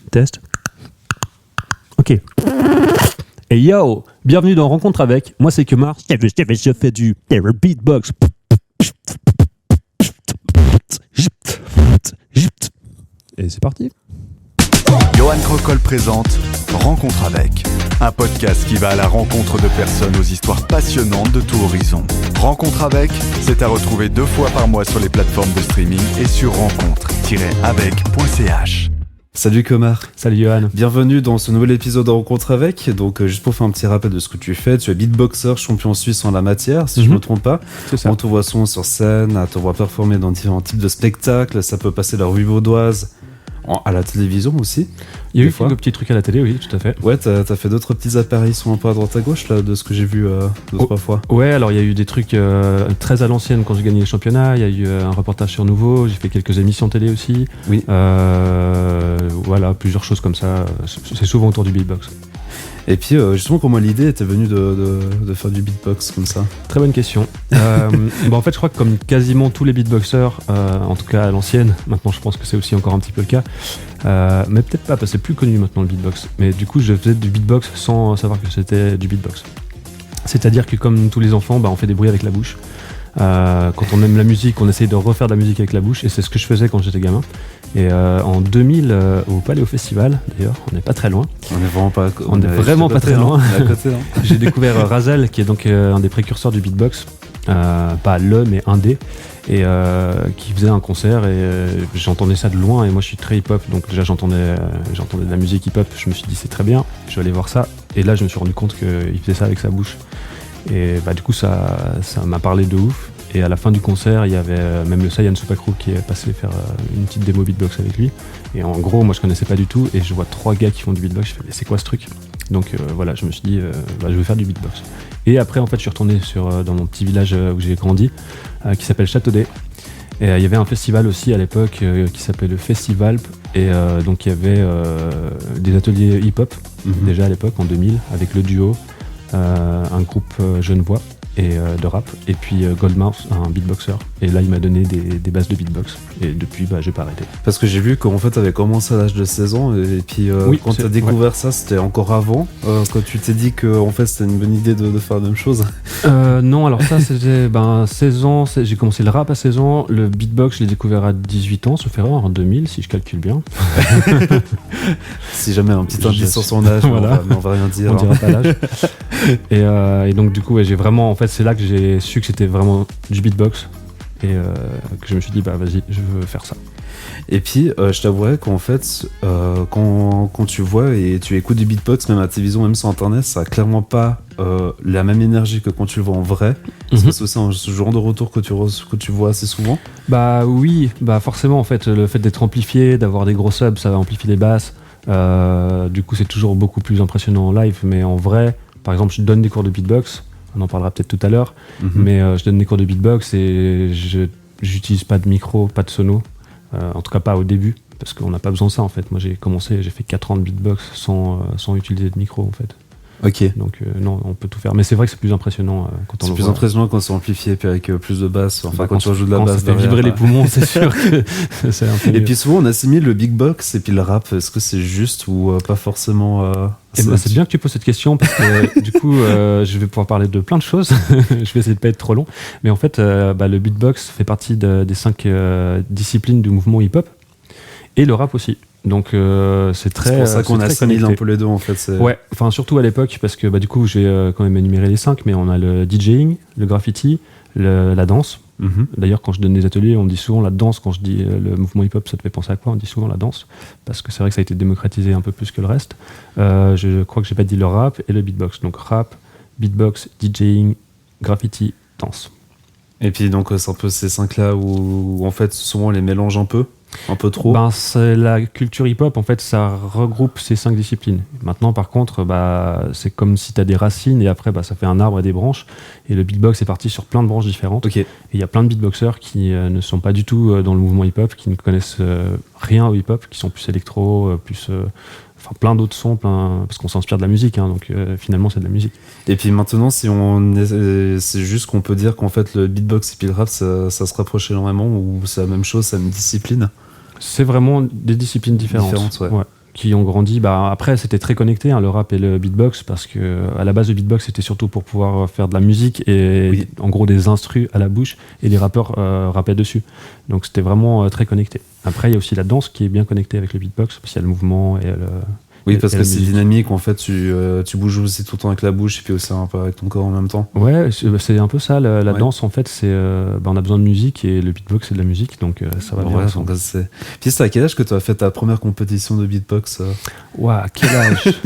Test. Ok. Et yo, bienvenue dans Rencontre avec. Moi c'est Kemar. Je fais du beatbox. Et c'est parti. Johan Crocol présente Rencontre avec, un podcast qui va à la rencontre de personnes aux histoires passionnantes de tout horizon. Rencontre avec, c'est à retrouver 2 fois par mois sur les plateformes de streaming et sur rencontre-avec.ch. Salut Kemar. Salut Johan. Bienvenue dans ce nouvel épisode de Rencontre avec. Donc juste pour faire un petit rappel de ce que tu fais, tu es beatboxer, champion suisse en la matière, si je ne me trompe pas. C'est ça. On te voit souvent sur scène, on te voit performer dans différents types de spectacles. Ça peut passer la rue vaudoise, à la télévision aussi. Il y a eu fois. quelques petits trucs à la télé, oui, tout à fait. Ouais, t'as fait d'autres petites apparitions un peu à droite à gauche là, de ce que j'ai vu 2-3 fois. Ouais, alors il y a eu des trucs très à l'ancienne quand j'ai gagné les championnats. Il y a eu un reportage sur Nouveau. J'ai fait quelques émissions télé aussi. Oui. Voilà, plusieurs choses comme ça. C'est souvent autour du beatbox. Et puis justement, comment l'idée était venue de faire du beatbox comme ça? Très bonne question. En fait, je crois que comme quasiment tous les beatboxers, en tout cas à l'ancienne, maintenant je pense que c'est aussi encore un petit peu le cas, mais peut-être pas, parce que c'est plus connu maintenant le beatbox. Mais du coup, je faisais du beatbox sans savoir que c'était du beatbox. C'est-à-dire que comme tous les enfants, on fait des bruits avec la bouche. Quand on aime la musique, on essaye de refaire de la musique avec la bouche, et c'est ce que je faisais quand j'étais gamin. Et en 2000, au Palais au Festival, d'ailleurs, on n'est pas très loin. On est vraiment pas très loin. À côté, hein. J'ai découvert Razel, qui est donc un des précurseurs du beatbox, pas le, mais un des, et qui faisait un concert, et j'entendais ça de loin, et moi je suis très hip-hop, donc déjà j'entendais de la musique hip-hop, je me suis dit c'est très bien, je vais aller voir ça, et là je me suis rendu compte qu'il faisait ça avec sa bouche. Et du coup ça m'a parlé de ouf. Et à la fin du concert, il y avait même le Saiyan Supakru qui est passé faire une petite démo beatbox avec lui. Et en gros, moi je connaissais pas du tout, et je vois 3 gars qui font du beatbox, je fais mais c'est quoi ce truc? Donc voilà, je me suis dit je vais faire du beatbox. Et après en fait je suis retourné dans mon petit village où j'ai grandi, qui s'appelle Châteaudet. Et il y avait un festival aussi à l'époque qui s'appelait le Festivalp, et donc il y avait des ateliers hip-hop déjà à l'époque en 2000 avec le duo, un groupe genevois et de rap, et puis Goldmouth, un beatboxer, et là il m'a donné des bases de beatbox, et depuis j'ai pas arrêté. Parce que j'ai vu qu'en fait t'avais commencé à l'âge de 16 ans, et puis oui, quand t'as découvert ça, c'était encore avant, quand tu t'es dit que en fait c'était une bonne idée de faire la même chose. Non, alors ça c'était 16 ans, j'ai commencé le rap à 16 ans, le beatbox je l'ai découvert à 18 ans, sauf erreur, en 2000 si je calcule bien. Si jamais un petit indice sur son âge, voilà. mais on va rien dire. On dira pas l'âge. Et donc du coup j'ai vraiment, en fait c'est là que j'ai su que c'était vraiment du beatbox, et que je me suis dit vas-y, je veux faire ça. Et puis je t'avouerais qu'en fait quand tu vois et tu écoutes du beatbox, même à la télévision, même sur internet, ça a clairement pas la même énergie que quand tu le vois en vrai. Est-ce que c'est ce genre de retour que tu vois assez souvent? Oui, forcément en fait, le fait d'être amplifié, d'avoir des gros subs, ça va amplifier les basses, du coup c'est toujours beaucoup plus impressionnant en live, mais en vrai, par exemple je donne des cours de beatbox, on en parlera peut-être tout à l'heure, mais je donne des cours de beatbox et j'utilise pas de micro, pas de sono, en tout cas pas au début, parce qu'on n'a pas besoin de ça en fait. Moi j'ai fait 4 ans de beatbox sans utiliser de micro en fait. Ok. Donc non, on peut tout faire, mais c'est vrai que c'est plus impressionnant quand on le voit. C'est plus impressionnant quand c'est amplifié, puis avec plus de basse, quand tu rajoutes de la basse ça fait derrière, vibrer les poumons, c'est sûr que c'est un peu et mieux. puis souvent on assimile le big box et puis le rap. Est-ce que c'est juste ou pas forcément c'est bien que tu poses cette question, parce que du coup je vais pouvoir parler de plein de choses. Je vais essayer de pas être trop long, mais en fait le beatbox fait partie des 5 disciplines du mouvement hip-hop, et le rap aussi. Donc c'est pour ça qu'on assimile un peu les deux en fait. Ouais, enfin surtout à l'époque, parce que du coup j'ai quand même énuméré les 5, mais on a le DJing, le graffiti, la danse. D'ailleurs quand je donne des ateliers, on me dit souvent la danse. Quand je dis le mouvement hip-hop, ça te fait penser à quoi? On dit souvent la danse, parce que c'est vrai que ça a été démocratisé un peu plus que le reste. Je crois que j'ai pas dit le rap et le beatbox. Donc rap, beatbox, DJing, graffiti, danse. Et puis donc c'est un peu ces 5 là où en fait souvent on les mélange un peu trop. C'est la culture hip-hop, en fait, ça regroupe ces 5 disciplines. Maintenant, par contre, c'est comme si tu as des racines, et après, ça fait un arbre et des branches. Et le beatbox est parti sur plein de branches différentes. Okay. Et il y a plein de beatboxers qui ne sont pas du tout dans le mouvement hip-hop, qui ne connaissent rien au hip-hop, qui sont plus électro, plein d'autres sons, parce qu'on s'inspire de la musique, donc finalement c'est de la musique. Et puis maintenant, c'est juste qu'on peut dire qu'en fait le beatbox et puis le rap, ça se rapproche énormément, ou c'est la même chose, c'est une discipline? C'est vraiment des disciplines différentes. Ouais. qui ont grandi. Après, c'était très connecté, le rap et le beatbox, parce que à la base, le beatbox, c'était surtout pour pouvoir faire de la musique et en gros des instrus à la bouche, et les rappeurs rappaient dessus. Donc, c'était vraiment très connecté. Après, il y a aussi la danse qui est bien connectée avec le beatbox, parce qu'il y a le mouvement et Oui, parce que c'est dynamique, en fait, tu bouges aussi tout le temps avec la bouche et puis aussi un peu avec ton corps en même temps. Ouais, c'est un peu ça, la danse, en fait, c'est on a besoin de musique et le beatbox, c'est de la musique, donc ça va bien ensemble. Puis c'est à quel âge que tu as fait ta première compétition de beatbox Ouah, quel âge?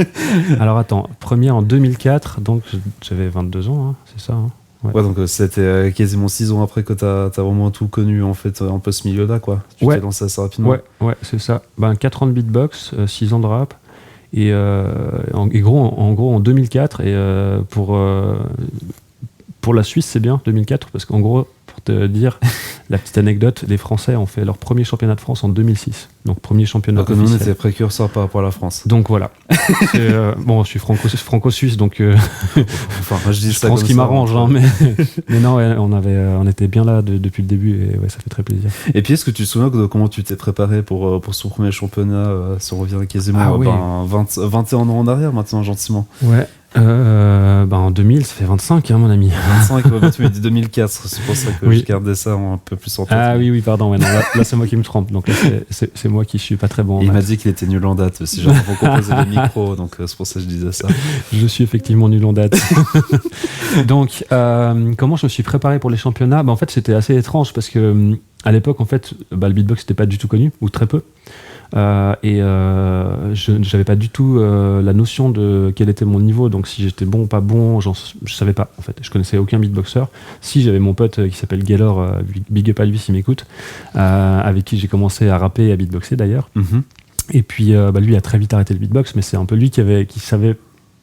Alors attends, première en 2004, donc j'avais 22 ans, hein, c'est ça, hein. Ouais, donc c'était quasiment 6 ans après que t'as vraiment tout connu, en fait, un peu ce milieu-là, quoi. Tu t'es lancé assez rapidement. Ouais, c'est ça. 4 ans de beatbox, 6 ans de rap. Et en gros, en 2004, et pour la Suisse, c'est bien, 2004, parce qu'en gros, pour te dire, la petite anecdote, les Français ont fait leur premier championnat de France en 2006. Donc, premier championnat officiel. Donc, on était précurseurs par rapport à la France. Donc, voilà. Bon, je suis franco-suisse, donc enfin, je prends ce qui m'arrange, hein, mais non, ouais, on était bien là depuis le début, et ouais, ça fait très plaisir. Et puis, est-ce que tu te souviens de comment tu t'es préparé pour son premier championnat, si on revient quasiment 21 ans en arrière, maintenant, gentiment? Ouais. En 2000, ça fait 25, hein, mon ami. 25, tu m'as dit 2004, c'est pour ça que je gardais ça un peu plus en tête. Ah oui, pardon, ouais, non, là c'est moi qui me trompe, donc là c'est moi qui suis pas très bon en maths. Il m'a maths. dit qu'il était nul en date, si j'avais pas composé le micro, donc c'est pour ça que je disais ça. Je suis effectivement nul en date. Donc, comment je me suis préparé pour les championnats? En fait, c'était assez étrange, parce que à l'époque, en fait, le beatbox n'était pas du tout connu, ou très peu. Je n'avais pas du tout la notion de quel était mon niveau, donc si j'étais bon ou pas bon, je savais pas, en fait. Je connaissais aucun beatboxer. Si, j'avais mon pote qui s'appelle Gaylor, big up à lui s'il m'écoute, avec qui j'ai commencé à rapper et à beatboxer d'ailleurs. Mm-hmm. Et puis lui a très vite arrêté le beatbox, mais c'est un peu lui qui savait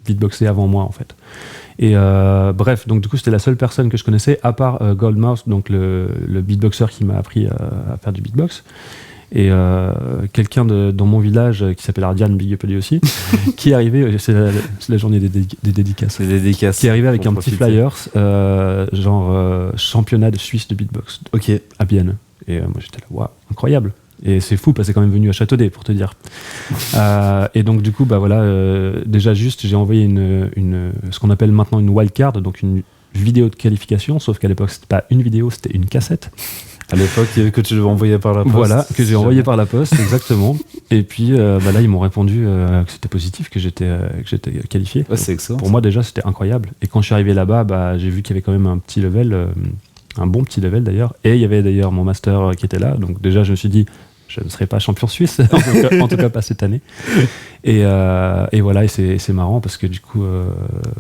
beatboxer avant moi, en fait. Et bref, donc du coup c'était la seule personne que je connaissais, à part Goldmouth, donc le beatboxer qui m'a appris à faire du beatbox. Et quelqu'un dans mon village qui s'appelle Ardiane, big up à lui aussi, qui est arrivé, c'est la journée des dédicaces, qui est arrivé avec un petit flyer, championnat de Suisse de beatbox, à Bienne. Et moi j'étais là, waouh, incroyable. Et c'est fou parce que c'est quand même venu à Châteaudet, pour te dire. Et donc du coup, déjà juste, j'ai envoyé ce qu'on appelle maintenant une wildcard, donc une vidéo de qualification, sauf qu'à l'époque c'était pas une vidéo, c'était une cassette. À l'époque, que tu devais envoyer par la poste. Voilà, que j'ai envoyé par la poste, exactement. Et puis là, ils m'ont répondu que c'était positif, que j'étais qualifié. Ouais, c'est excellent. Pour moi, déjà, c'était incroyable. Et quand je suis arrivé là-bas, j'ai vu qu'il y avait quand même un petit level, un bon petit level d'ailleurs. Et il y avait d'ailleurs mon master qui était là. Donc déjà, je me suis dit, je ne serai pas champion suisse, en tout cas pas cette année. Et voilà, et c'est marrant parce que du coup,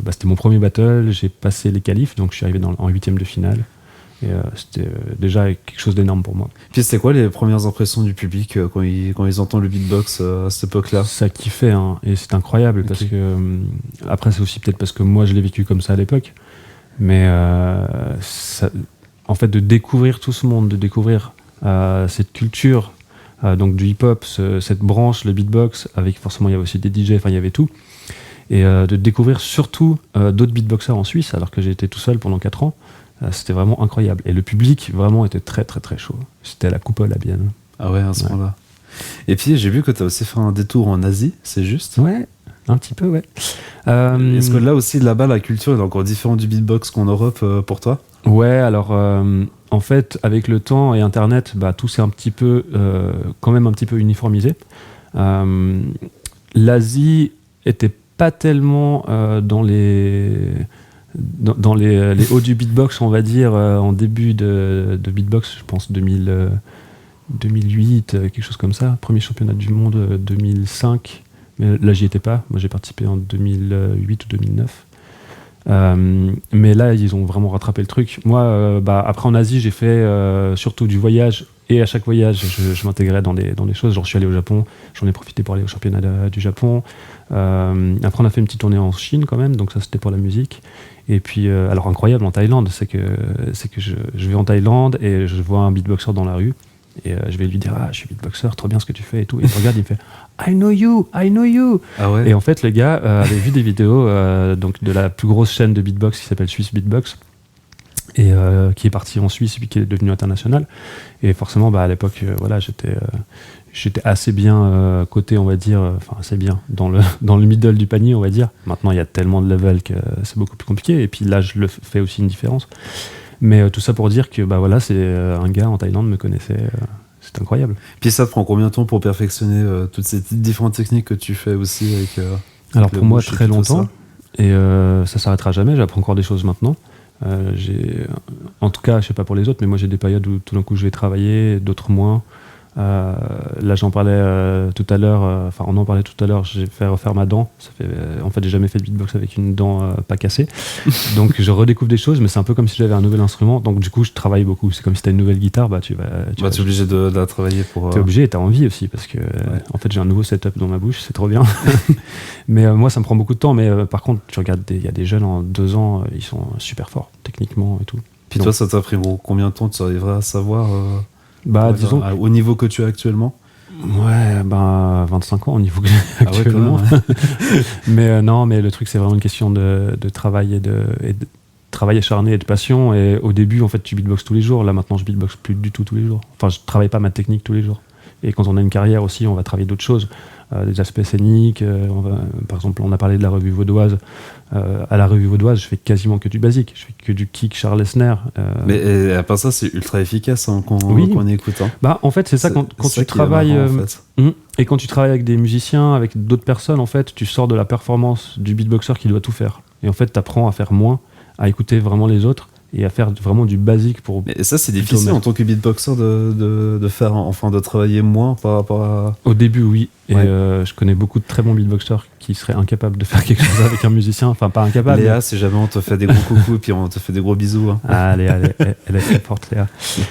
c'était mon premier battle. J'ai passé les qualifs, donc je suis arrivé en 8e de finale. Et c'était déjà quelque chose d'énorme pour moi. Puis c'était quoi les premières impressions du public quand ils entendent le beatbox à cette époque-là? Ça kiffait, hein, et c'est incroyable, parce que après c'est aussi peut-être parce que moi je l'ai vécu comme ça à l'époque, mais en fait de découvrir tout ce monde, de découvrir cette culture, donc du hip-hop, cette branche, le beatbox, avec forcément il y avait aussi des DJ, enfin il y avait tout, et de découvrir surtout d'autres beatboxers en Suisse, alors que j'ai été tout seul pendant 4 ans. C'était vraiment incroyable. Et le public, vraiment, était très, très, très chaud. C'était à la Coupole à Bienne. Ah ouais, à ce moment-là. Et puis, j'ai vu que tu as aussi fait un détour en Asie, c'est juste? Ouais, un petit peu, ouais. Est-ce que là aussi, là-bas, la culture est encore différente du beatbox qu'en Europe pour toi? Ouais, alors, en fait, avec le temps et Internet, tout s'est un petit peu, quand même un petit peu uniformisé. L'Asie était pas tellement dans les hauts du beatbox, on va dire, en début de beatbox, je pense 2008, quelque chose comme ça. Premier championnat du monde 2005, mais là j'y étais pas. Moi j'ai participé en 2008 ou 2009. Mais là ils ont vraiment rattrapé le truc. Moi, après en Asie j'ai fait surtout du voyage, et à chaque voyage je m'intégrais dans des choses. Genre je suis allé au Japon, j'en ai profité pour aller au championnat du Japon. Après on a fait une petite tournée en Chine quand même, donc ça c'était pour la musique. Et puis alors incroyable en Thaïlande, c'est que je vais en Thaïlande et je vois un beatboxer dans la rue, et je vais lui dire je suis beatboxer, trop bien ce que tu fais et tout, et il me regarde, il me fait I know you. Ah ouais. Et en fait le gars avait vu des vidéos donc de la plus grosse chaîne de beatbox qui s'appelle Swiss Beatbox, et qui est parti en Suisse et puis qui est devenu international. Et forcément à l'époque j'étais assez bien coté, on va dire, enfin assez bien dans le middle du panier, on va dire. Maintenant, il y a tellement de levels que c'est beaucoup plus compliqué. Et puis là, je le fais aussi une différence. Mais tout ça pour dire que voilà, c'est un gars en Thaïlande me connaissait. C'est incroyable. Puis ça te prend combien de temps pour perfectionner toutes ces différentes techniques que tu fais aussi avec Alors pour moi, bouche et très tout longtemps. ça. Et ça s'arrêtera jamais. J'apprends encore des choses maintenant. En tout cas, je sais pas pour les autres, mais moi j'ai des périodes où tout d'un coup je vais travailler, d'autres moins. Là j'en parlais tout à l'heure, enfin on en parlait tout à l'heure, j'ai fait refaire ma dent. Ça fait, en fait j'ai jamais fait de beatbox avec une dent pas cassée. Donc je redécouvre des choses, mais c'est un peu comme si j'avais un nouvel instrument. Donc du coup je travaille beaucoup. C'est comme si t'as une nouvelle guitare, tu es obligé de la travailler pour... T'es obligé et t'as envie aussi, parce que en fait j'ai un nouveau setup dans ma bouche, c'est trop bien. Mais moi ça me prend beaucoup de temps, mais par contre tu regardes, il y a des jeunes en 2 ans, ils sont super forts techniquement et tout. Puis toi ça t'a pris combien de temps tu arriveras à savoir disons au niveau que tu as actuellement? Ouais, 25 ans au niveau que j'ai actuellement. Ah ouais, quand même, mais mais le truc c'est vraiment une question de travail et de travail acharné et de passion. Et au début en fait tu beatbox tous les jours. Là maintenant je beatbox plus du tout tous les jours. Enfin je travaille pas ma technique tous les jours. Et quand on a une carrière aussi, on va travailler d'autres choses, des aspects scéniques. Par exemple, on a parlé de la revue vaudoise. À la revue vaudoise, je fais quasiment que du basique. Je fais que du kick, Charles Lesner. Mais à part ça, c'est ultra efficace qu'on écoute. Hein. En fait, c'est ça quand tu travailles. Marrant, en fait. Et quand tu travailles avec des musiciens, avec d'autres personnes, en fait, tu sors de la performance du beatboxer qui doit tout faire. Et en fait, tu apprends à faire moins, à écouter vraiment les autres. Et à faire vraiment du basique pour... Et ça, c'est difficile en tant que beatboxer de faire, enfin, de travailler moins par rapport à... Au début, oui. Et je connais beaucoup de très bons beatboxers qui seraient incapables de faire quelque chose avec un musicien. Enfin, pas incapables. Léa, si jamais on te fait des gros coucous et puis on te fait des gros bisous. Hein. Ah, Léa, elle est très forte, Léa.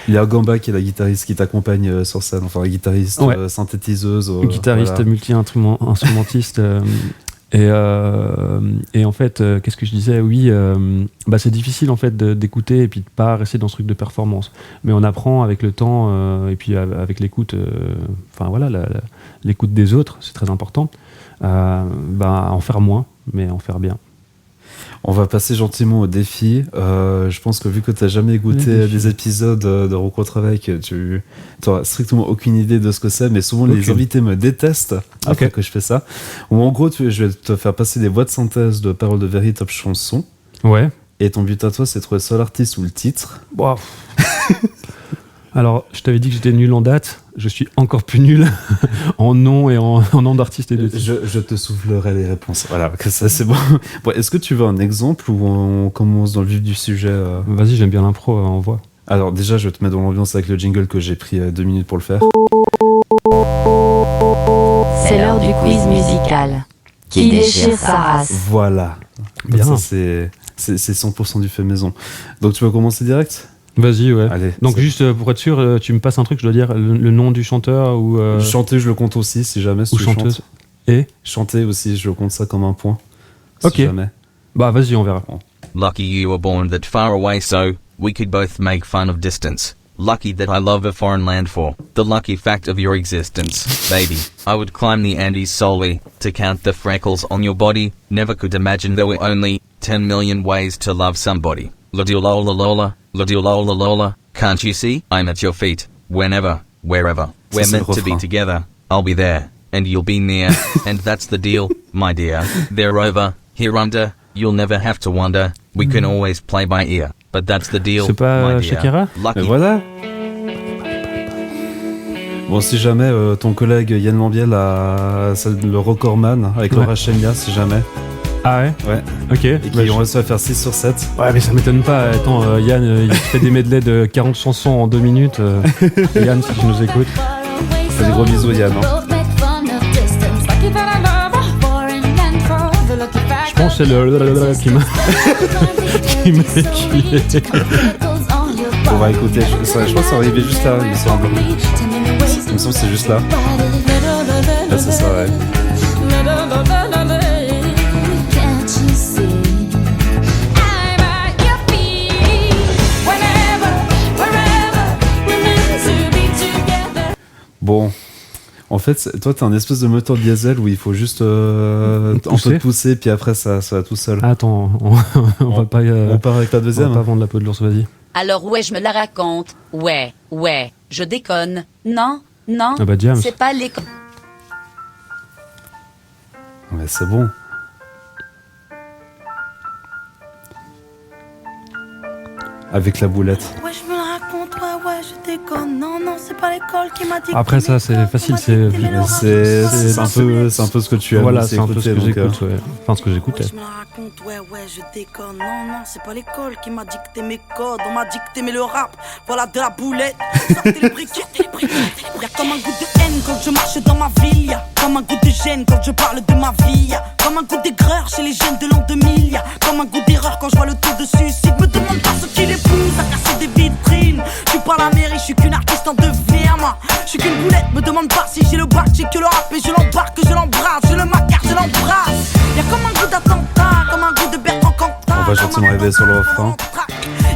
Léa Gamba, qui est la guitariste qui t'accompagne sur scène. Enfin, la guitariste synthétiseuse. Guitariste, multi-instrumentiste. Et en fait, qu'est-ce que je disais ? Oui, c'est difficile en fait d'écouter et puis de pas rester dans ce truc de performance. Mais on apprend avec le temps et puis avec l'écoute. L'écoute des autres, c'est très important. En faire moins, mais en faire bien. On va passer gentiment au défi. Je pense que vu que tu n'as jamais goûté des épisodes de Rencontre avec, tu n'auras strictement aucune idée de ce que c'est, mais souvent les invités me détestent après que je fais ça. Ou en gros, je vais te faire passer des voix de synthèse de paroles de véritables chansons. Ouais. Et ton but à toi, c'est de trouver soit l'artiste ou le titre. Wow. Alors, je t'avais dit que j'étais nul en date. Je suis encore plus nul en nom et en nom d'artiste et de titre. Je te soufflerai les réponses. Voilà, que ça c'est bon. Est-ce que tu veux un exemple ou on commence dans le vif du sujet Vas-y, j'aime bien l'impro, on voit. Alors déjà, je vais te mettre dans l'ambiance avec le jingle que j'ai pris 2 minutes pour le faire. C'est l'heure du quiz musical qui déchire sa race. Voilà. Bien. Ça, c'est 100% du fait maison. Donc tu vas commencer direct ? Vas-y, ouais. Allez, donc juste pour être sûr, tu me passes un truc, je dois dire le nom du chanteur ou... Chanter, je le compte aussi, si jamais. Si ou chanteuse. Chantes. Et chanter aussi, je compte ça comme un point. Ok. Si jamais. Vas-y, on verra. Lucky you were born that far away so we could both make fun of distance. Lucky that I love a foreign land for the lucky fact of your existence. Baby, I would climb the Andes solely to count the freckles on your body. Never could imagine there were only 10 million ways to love somebody. Lola Lola, Lola Lola, can't you see? I'm at your feet, whenever, wherever. We're meant to be together, I'll be there, and you'll be near, and that's the deal, my dear. They're over, here under, you'll never have to wonder, we can always play by ear, but that's the deal, c'est pas my dear. Shakira? Lucky. Et voilà. Bon, si jamais ton collègue Yann Lambiel a le recordman avec Laura Chemia, si jamais. Ah ouais? Ouais. Ok. Et qui ont réussi à faire 6 sur 7. Ouais, mais ça m'étonne pas. Attends, Yann, il fait des medleys de 40 chansons en 2 minutes. Yann, si tu nous écoutes. Fais des gros bisous, Yann. Hein. Je pense que c'est le qui m'a écuyer. On va écouter. Je crois que ça arrivait juste là, il me semble. Il me semble que c'est juste là. Là, c'est ça, ouais. Bon, en fait, toi, t'as un espèce de moteur diesel où il faut juste un peu pousser, puis après, ça va tout seul. Attends, on va pas... on part avec la deuxième. On va pas vendre la peau de l'ours, vas-y. Alors ouais, je me la raconte. Ouais, je déconne. Non, Non, Ah bah Diams. c'est pas l'école. Mais c'est bon. Avec la boulette. Ouais, je me la raconte, ouais, je déconne. Non, c'est pas l'école qui m'a dit. Après ça, c'est facile, c'est C'est un peu ce que tu as voilà, aussi c'est un peu ce que écouté, donc, j'écoute, ouais. Enfin ce que j'écoutais. Je me la raconte, ouais, je déconne. Non, c'est pas l'école qui m'a dicté mes codes. On m'a dit que t'aimais le rap, voilà de la boulette. Sortez les briquets. Y'a comme un goût de haine quand je marche dans ma ville. Y'a comme un goût de gêne quand je parle de ma vie. Y'a comme un goût d'aigreur chez les jeunes de l'an 2000. Y'a comme un goût d'erreur quand je vois le taux de suicide. Me demande pas ce qu'il épouse à casser des vitrines. Je suis pas la mairie, je suis qu'une artiste en devenir, moi. Je suis qu'une boulette, me demande pas si j'ai le bac. J'ai que le rap et je l'embarque, je l'embrasse. Je le macarre, je l'embrasse. Y'a comme un goût d'attentat, comme un goût de Bertrand Cantat. On va gentiment arriver sur le refrain.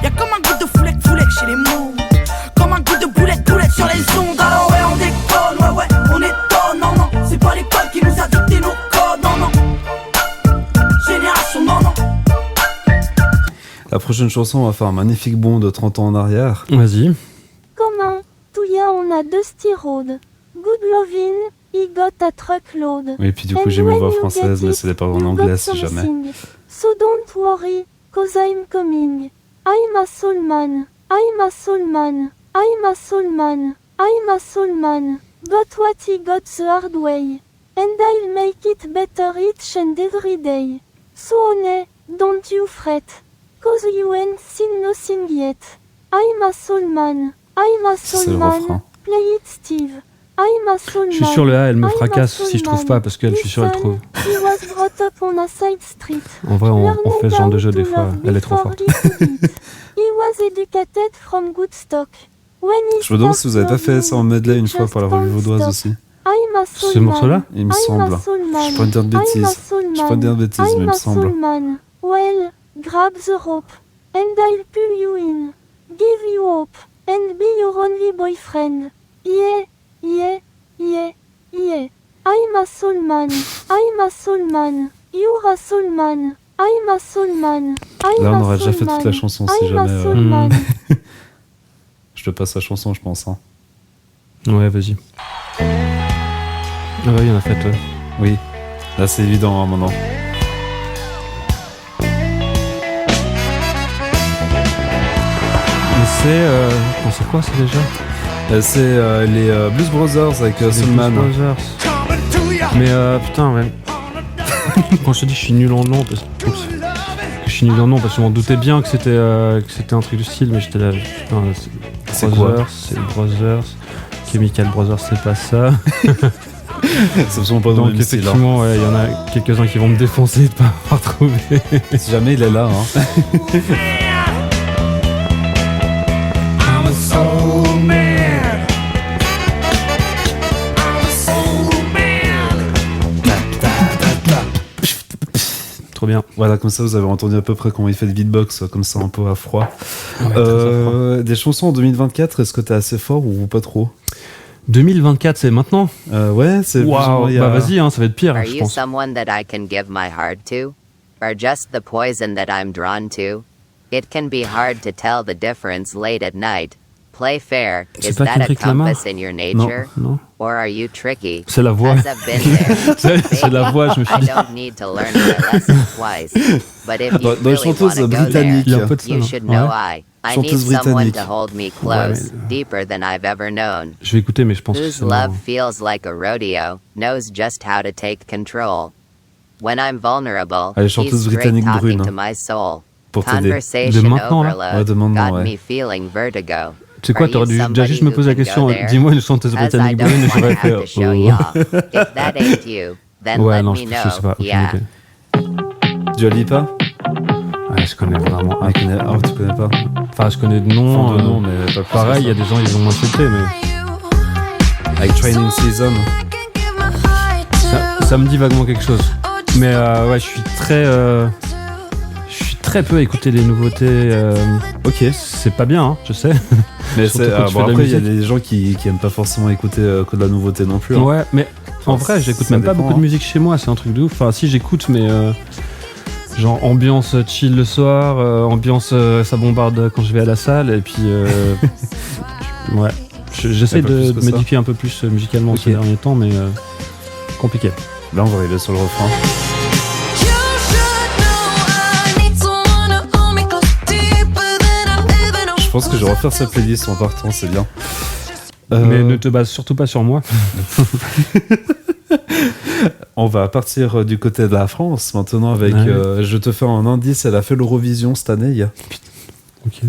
Y'a comme un goût de foulec chez les mots. Comme un goût de boulette sur les ondes. Alors ouais, on déconne, ouais, on étonne. Non, c'est pas l'école qui nous a dicté nos codes. Non, génération, non. La prochaine chanson, on va faire un magnifique bond de 30 ans en arrière. Vas-y. Comment Touya on a deux road. Good lovin', he got a truckload. Et puis du coup, j'ai mis voix française, mais c'est des paroles en anglais si jamais. So don't worry, cause I'm coming. I'm a soul man, I'm a soul man, I'm a soul man, I'm a soul man. But what he got the hard way. And I'll make it better each and every day. So don't you fret. Cause you ain't seen nothing yet. I'm a soul man, I'm a C'est soul le man. refrain. Play it Steve. I'm a soul man. Je suis sûr le A, elle me I'm a fracasse soul si je trouve man. pas, parce qu'elle, je suis sûr, elle trouve. He was brought up on a side street. En vrai, on fait ce genre de jeu des fois. Elle est trop forte. He was educated from good stock. When he Je me demande si vous avez pas fait started ça en medley une fois just pour la revue don't vaudoise stop. aussi. I'm a soul Ce morceau-là man. Il me I'm semble. a soul man. Je peux pas dire de I'm a bêtises. soul Je peux pas dire de man. bêtises, mais il I'm me a semble. soul man. Well, grab the rope, and I'll pull you in. Give you hope, and be your only boyfriend. Yeah, yeah, yeah, yeah. I'm a soul man. I'm a soul man. You're a soul man. I'm a soul man. I'm Là, on a aurait déjà soul fait toute man. la chanson si I'm a jamais. soul man. Je te passe la chanson, je pense. Hein. Ouais, vas-y. Ah ouais, il y en a fait, ouais. Oui. Là, c'est évident, hein, maintenant. Mais c'est quoi, c'est déjà C'est les Blues Brothers avec Les Soulman. Blues Brothers. Mais putain, ouais. Quand je te dis que je suis nul en nom, parce que je suis nul en nom, parce que je m'en doutais bien que c'était un truc du style, mais j'étais là, putain, C'est quoi Brothers, c'est Brothers, Chemical Brothers, c'est pas ça. C'est absolument pas dans Donc le même style. Hein. effectivement, ouais, il y en a quelques-uns qui vont me défoncer de pas avoir trouvé. Si jamais il est là. Hein. Trop bien. Voilà, comme ça vous avez entendu à peu près comment il fait le beatbox, comme ça un peu à froid. Ouais, des chansons en 2024, est-ce que t'es assez fort ou pas trop 2024, c'est maintenant. Ouais, c'est plus ou Waouh, moins il y a- bah vas-y, hein, ça va être pire, Are je you pense. someone that I can give my heart to? Or just the poison that I'm drawn to? It can be hard to tell the difference late at night. Play fair. C'est Is pas that a Kendrick Lamar compass in your nature? Non. Or are you tricky? C'est la voix. As I've been there. C'est la voix, je me suis I dit. don't need to learn my lesson twice. But if you Dans les really chanteuses want to go there, britanniques. Il y a un peu de ça, you non should know I Chanteuse need someone britannique. to hold me close, deeper than I've ever known. Je vais écouter, mais je pense que Whose c'est love mort. feels like a rodeo, knows just how to take control. When I'm vulnerable, Allez, he's chanteuse straight britannique talking brune, to my soul. pour t'aider. Conversation De maintenant, là overload Ouais, de maintenant, got ouais. me feeling vertigo. Tu sais quoi, Are t'aurais you dû déjà juste me somebody poser la who can question, go there? dis-moi une chanteuse As I britannique don't brune, et j'aurais want to fait. have to show y'all. If that ain't you, then Ouais, let non, me je know. sais pas. aucune Yeah. idée. Dua Lipa Ouais, je connais vraiment. Ah, tu connais pas Enfin, je connais de nom. Enfin, de nom, mais pas plus Pareil, il y a que des gens, ils ont insulté, mais. Avec Training Season. Ça me dit vaguement quelque chose. Mais ouais, je suis très peu à écouter les nouveautés. Ok. C'est pas bien, hein, je sais. Mais Surtout c'est, quand tu fais de la après, il y a musique. des gens qui aiment pas forcément écouter que de la nouveauté non plus. Hein. Ouais, mais en Enfin, vrai, j'écoute ça même pas dépend, beaucoup hein. de musique chez moi, c'est un truc de ouf. Enfin, si j'écoute, mais genre ambiance chill le soir, ambiance ça bombarde quand je vais à la salle, et puis ouais. J'essaie Un peu plus de que ça. m'éduquer un peu plus musicalement Ok. ces derniers temps, mais compliqué. Là, on va arriver sur le refrain. Je pense que je vais refaire cette playlist en partant, c'est bien. Mais ne te base surtout pas sur moi. On va partir du côté de la France maintenant avec. Ouais. Je te fais un indice, elle a fait l'Eurovision cette année. Ok.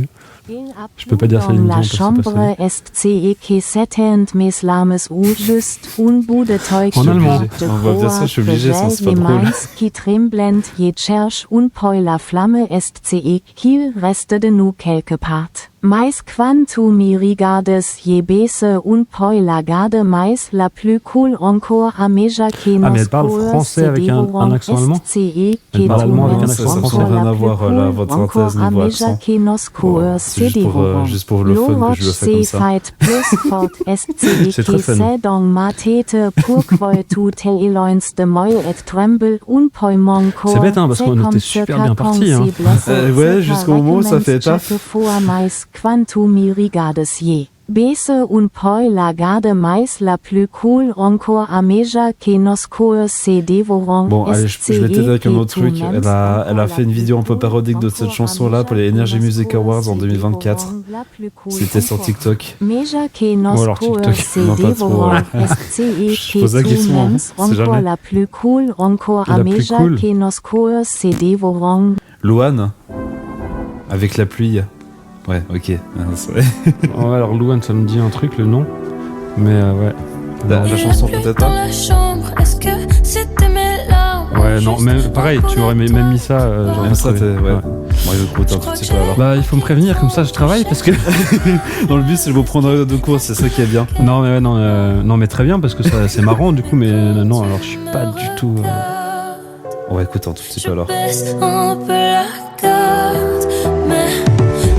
Je peux pas dire Céline Dion La parce que c'est pas chambre SCE qui s'éteint mes larmes ou juste un bout de toy En allemand. On va dire ça, je suis obligé, sinon c'est pas drôle. qui tremblent je cherche un peu la flamme SCE qui reste de nous quelque part. Mais quand tu me regardes je baisse un peu la garde mais la plus cool encore à mesure que Ah, mais elle parle français avec un accent allemand. Elle parle allemand avec un accent Ça français. n'a rien à voir, là, votre synthèse niveau accent. Bon, c'est juste pour le fun que je le fais comme ça. C'est très fun. C'est bête, hein, parce qu'on était super bien partis, hein. Ouais, jusqu'au moment où ça fait taf. Baisse un peu la garde mais la plus cool encore à mesure que nos corps se dévorent. Bon, allez, je vais t'aider avec un autre truc. Elle a fait une vidéo un peu parodique de cette chanson-là pour les Energy Music Awards en 2024. C'était sur TikTok. Ou alors TikTok. Non, pas trop, ouais. Je pose la question, hein, c'est jamais. la plus cool encore à La plus mesure cool. que nos corps se dévorent. Louane, avec la pluie. Ouais, ok. Ah, c'est vrai. Ouais, alors Louane, ça me dit un truc, le nom. Mais ouais. La chanson peut-être pas. Ouais, non, même, pareil, tu aurais même mis ça. j'aurais Même pas ça, trouvé. t'es. Ouais. Bon, écoute, un tout petit peu alors. Bah, il faut me prévenir, comme ça je travaille parce que. Dans le but, c'est de vous prendre de cours, c'est ça qui est bien. Non, mais ouais, non, mais très bien parce que ça, c'est marrant du coup, mais non, alors je suis pas du tout. Ouais, écoute, un tout petit peu alors. Un peu la garde, mais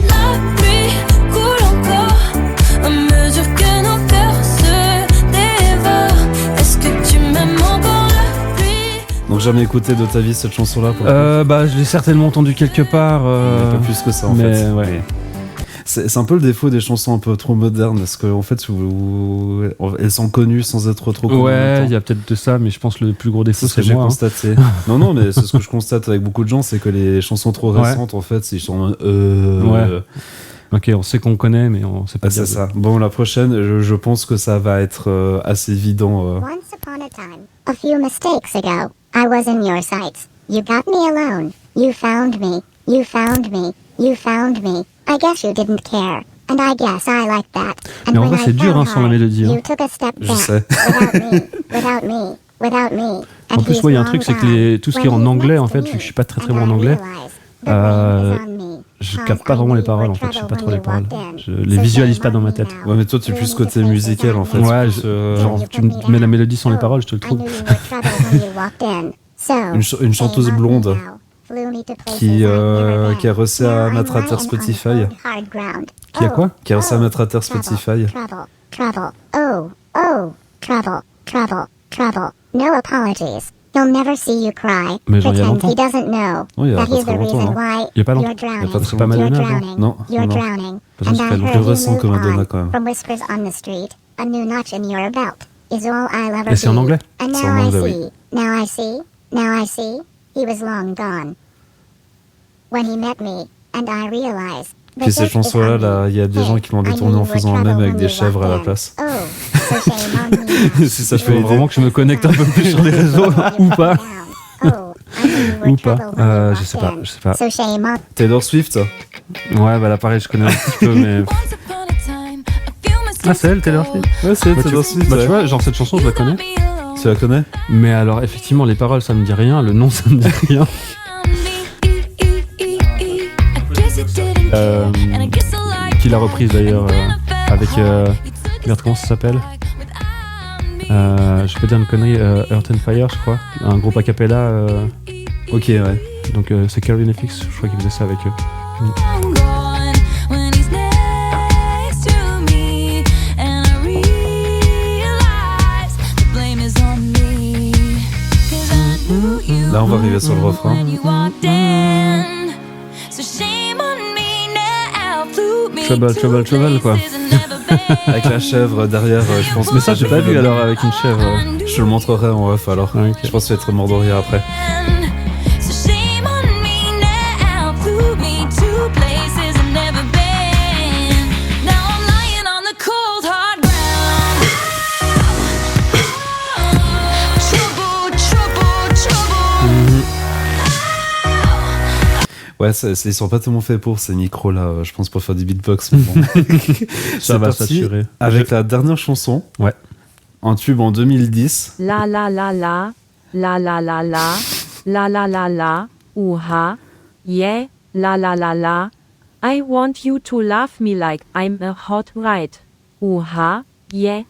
la pluie coule encore à mesure que nos cœurs se dévorent. Est-ce que tu m'aimes encore la pluie? Donc, jamais écouté de ta vie cette chanson-là pour Bah, je l'ai certainement entendu quelque part. Pas plus que ça en mais fait. ouais. C'est un peu le défaut des chansons un peu trop modernes, parce qu'en fait, elles sont connues sans être trop connues. en même Ouais, temps. il y a peut-être de ça, mais je pense que le plus gros défaut C'est ce que c'est j'ai moi. Hein. constaté. Non, mais c'est ce que je constate avec beaucoup de gens, c'est que les chansons trop Ouais. récentes, en fait, ils sont. Ouais. Ok, on sait qu'on connaît, mais on sait pas Ah, dire. c'est ça. Bon, la prochaine, je pense que ça va être assez évident. Once upon a time, a few mistakes ago, I was in your sights. You got me alone. You found me. You found me. You found me. I guess you didn't care. And I guess I like that. And Mais en when vrai, I c'est dur, fell hein, sans la hard, mélodie, hein. You took a step Je back. sais. Without me. Without me. And En plus, he's moi, il y a un long truc, c'est que gone. tout ce qui est When en he's anglais, next en to fait, me, vu que je suis pas très and bon en I anglais, realized the rain was on me. je 'Cause capte pas I vraiment knew les you paroles, were en fait, je sais trouble pas trop when les you paroles. walked in. Je les So visualise shame pas dans on ma me tête. now. Ouais, mais toi, tu es plus côté musical, en fait. Ouais, Plus, genre, tu me mets la mélodie sans les paroles, je te le I trouve. knew you were trouble when you walked in. So, Une chanteuse shame on me blonde now. Flew me to places qui I've never been. a réussi Now à I'm mettre à lying terre on Spotify. hard ground. Qui a quoi Qui a réussi à mettre à terre Trouble, Spotify. trouble, trouble. No apologies. He'll never see you cry. Mais genre, il y a Pretend he longtemps. doesn't know Oui, il y a that pas he's très the longtemps, reason hein. why Il y a pas you're longtemps. drowning. Il y a pas très C'est pas Madonna, You're genre. drowning. Non, You're non. drowning. Parce que And c'est I pas heard plus you récent moved que Madonna, on quand même. from whispers on the street. A new notch in your belt is all I'll ever Et c'est en be. anglais And C'est en now I anglais, oui. see. Now I see. Now I see. He was long gone. When he met me, and I realized. Puis cette chanson-là, là, il y a des gens qui l'ont détournée en faisant un même avec des chèvres à la place. Oh, so shame on me now. Si ça Il te faut fait vraiment que je me connecte un peu plus sur les réseaux, ou pas. Ou pas. Je sais pas. So shame on. Taylor Swift. Ouais, bah là, pareil, je connais un petit peu, mais. Once upon a time, a few mistakes Ah, c'est elle, Taylor Swift. Ouais, c'est Bah, Taylor Swift. bah, tu ouais. vois, genre cette chanson, je la connais. Tu la connais? Mais alors, effectivement, les paroles, ça me dit rien. Le nom, ça me dit rien. Qui l'a reprise d'ailleurs avec. Merde, comment ça s'appelle? Je peux dire une connerie, Earth and Fire, je crois. Un groupe a cappella. Ok, ouais. Donc c'est Calvin FX, je crois qu'il faisait ça avec eux. Là, on va arriver sur le refrain. Trouble, quoi. Avec la chèvre derrière, je pense. Mais ça, j'ai pas vu alors avec une chèvre. Je te le montrerai en ref alors. Ah, ok. Je pense que tu vas être mort de rire après. So shame on me now. Flew me to places I've never been. Now I'm lying on the cold hard ground. Trouble, trouble, trouble. Ouais, ils sont pas tellement faits pour ces micros là, je pense, pour faire du beatbox. Mais bon. Ça va parti s'assurer. avec la dernière chanson. Ouais. Un tube en 2010. La la la la, la la la la, la la la la, ooh-ha, yeah, la la la la. I want you to love me like I'm a hot ride. Ooh-ha, yeah.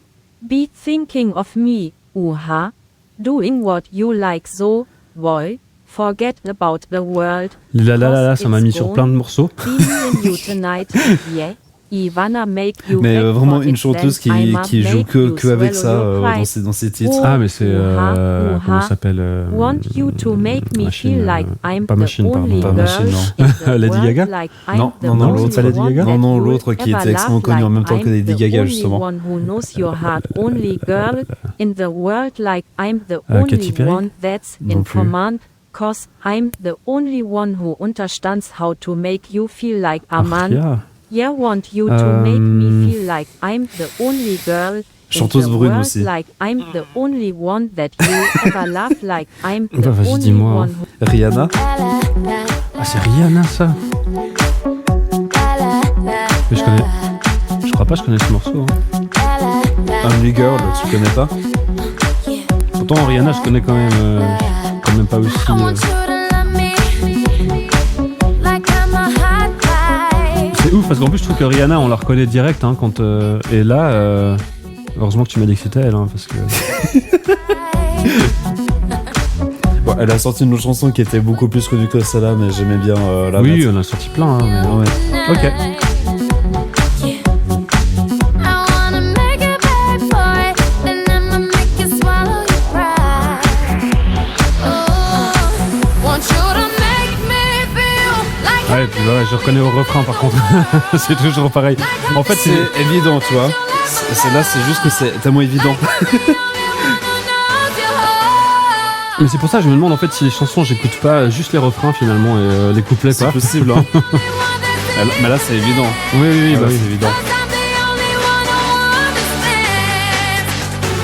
Be thinking of me, ooh-ha. Doing what you like so, boy. Forget about the world. Là, ça m'a mis sur plein de morceaux. Be me and you tonight, yeah. Ivana make you Mais beg vraiment for une it, chanteuse then qui I'ma joue make que you avec ça swallow your pride. dans ses titres. Ah, mais c'est. Ooh-ha, Comment ooh-ha. ça s'appelle Want you to make me Machine, feel like I'm pas the Machine, only pardon. Pas girl Machine, non. in the Lady world, Gaga like I'm Non, the non, non, only l'autre, c'est Lady one Gaga that Non, non, you'll l'autre qui ever était extrêmement love, connu en like même temps que I'm Lady the Gaga, only justement. one who knows your heart, only girl in the world, like I'm the Katy only Perry one that's Non in plus. command. Cause I'm the only one who understands how to make you feel like a man. Aria. Yeah, want you to make me feel like I'm the only girl Chanteuse in the brune world, aussi. like I'm the only one that you ever love, like I'm the Bah, vas-y, only dis-moi. one who Rihanna. Ah, c'est Rihanna ça. Mais je connais. Je crois pas que je connais ce morceau. Hein. Only Girl, tu connais pas? Pourtant, Rihanna, je connais quand même pas aussi. I want you to love me like I'm a hot ride. C'est ouf parce qu'en plus, je trouve que Rihanna, on la reconnaît direct. Hein, quand, et là, heureusement que tu m'as dit que c'était elle. Hein, parce que. Bon, elle a sorti une autre chanson qui était beaucoup plus connue que celle-là, mais j'aimais bien la Oui, mettre. on a sorti plein. Hein, mais... Ouais. Ok. I wanna make it bad for it, then I'ma make you swallow your pride. Oh, want you to make me feel like Ouais, et puis voilà, je reconnais au refrain par contre. C'est toujours pareil. En fait, C'est évident, tu vois. Celle-là, c'est juste que c'est tellement évident. Mais c'est pour ça que je me demande en fait si les chansons, j'écoute pas juste les refrains finalement et les couplets C'est quoi. possible, hein. Mais là, c'est évident. Oui, oui, oui, Là, bah oui. c'est évident. I'm the only one who understands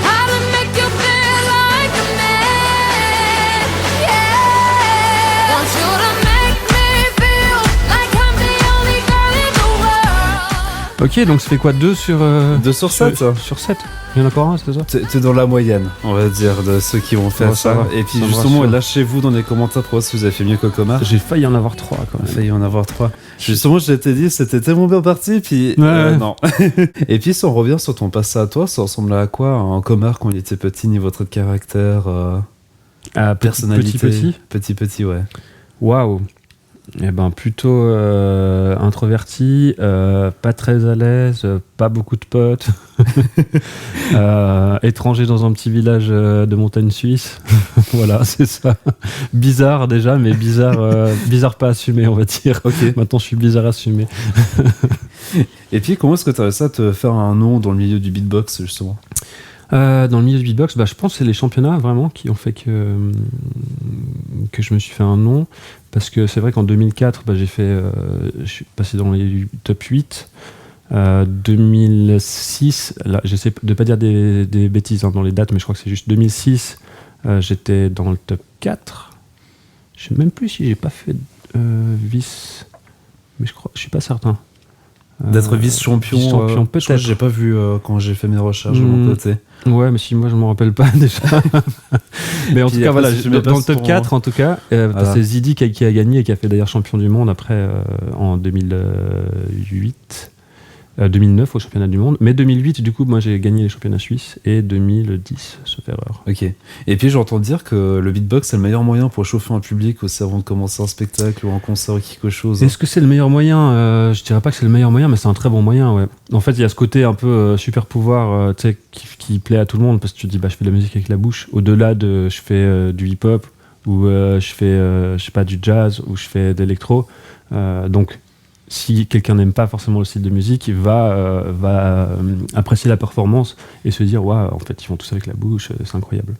how to make you feel like a man. Yeah, want you to make me feel like I'm the only girl in the world. Ok, donc ça fait quoi 2 sur 2 sur 7. Sur 7. Il y en a encore un, c'est ça? T'es dans la moyenne, on va dire, de ceux qui vont faire Ouais, ça ça. va. Et puis Ça me justement, rassure. lâchez-vous dans les commentaires pour voir si vous avez fait mieux que Comar. J'ai failli en avoir 3 quand On a même. failli en avoir 3. Justement, je t'ai dit, c'était tellement bien parti, puis Ouais. non. Et puis, si on revient sur ton passé à toi, ça ressemble à quoi un Comar quand il était petit, niveau trait de caractère, Ah, personnalité? Petit, ouais. Waouh. Eh ben plutôt introverti, pas très à l'aise, pas beaucoup de potes, étranger dans un petit village de montagne suisse. Voilà, c'est ça. Bizarre déjà, mais bizarre pas assumé, on va dire. Ok. Maintenant, je suis bizarre assumé. Et puis, comment est-ce que tu as réussi à te faire un nom dans le milieu du beatbox, justement? Dans le milieu du beatbox, je pense que c'est les championnats vraiment qui ont fait que je me suis fait un nom. Parce que c'est vrai qu'en 2004, je suis passé dans les top 8. 2006, là, j'essaie de ne pas dire des bêtises dans les dates, mais je crois que c'est juste 2006, j'étais dans le top 4. Je ne sais même plus si j'ai pas fait vice, mais je suis pas certain. D'être vice-champion, vice-champion, peut-être. je crois que j'ai pas vu quand j'ai fait mes recherches de mon côté. Ouais, mais si moi je m'en rappelle pas déjà. Mais en tout cas, voilà, dans le top 4, en tout cas, voilà. c'est Zidi qui a gagné et qui a fait d'ailleurs champion du monde après en 2008. 2009 au championnat du monde, mais 2008 du coup moi j'ai gagné les championnats suisses et 2010 sauf erreur. Ok. Et puis j'entends dire que le beatbox c'est le meilleur moyen pour chauffer un public aussi avant de commencer un spectacle ou un concert ou quelque chose. Est-ce que c'est le meilleur moyen? Je dirais pas que c'est le meilleur moyen, mais c'est un très bon moyen, ouais. En fait il y a ce côté un peu super pouvoir tu sais, qui plaît à tout le monde parce que tu te dis bah je fais de la musique avec la bouche, au-delà de je fais du hip-hop ou je fais je sais pas du jazz ou je fais d'électro, donc si quelqu'un n'aime pas forcément le style de musique, il va apprécier la performance et se dire waouh, en fait ils font tout ça avec la bouche, c'est incroyable.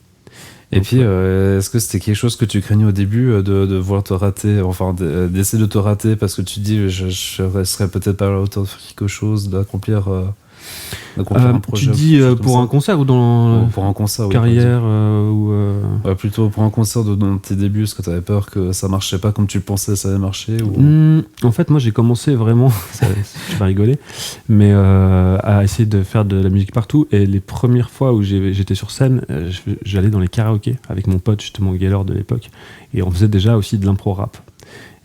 Et puis, est-ce que c'était quelque chose que tu craignais au début de voir te rater, enfin d'essayer de te rater parce que tu te dis je serais peut-être pas à la hauteur de faire quelque chose, d'accomplir un projet? Tu dis pour un concert ou dans pour un concert, carrière Ouais, plutôt pour un concert dans tes débuts, est-ce que tu avais peur que ça marchait pas comme tu pensais ça allait marcher ou... En fait, moi j'ai commencé vraiment, tu vas rigoler, mais à essayer de faire de la musique partout. Et les premières fois où j'étais sur scène, j'allais dans les karaokés avec mon pote justement Gaylor de l'époque, et on faisait déjà aussi de l'impro rap.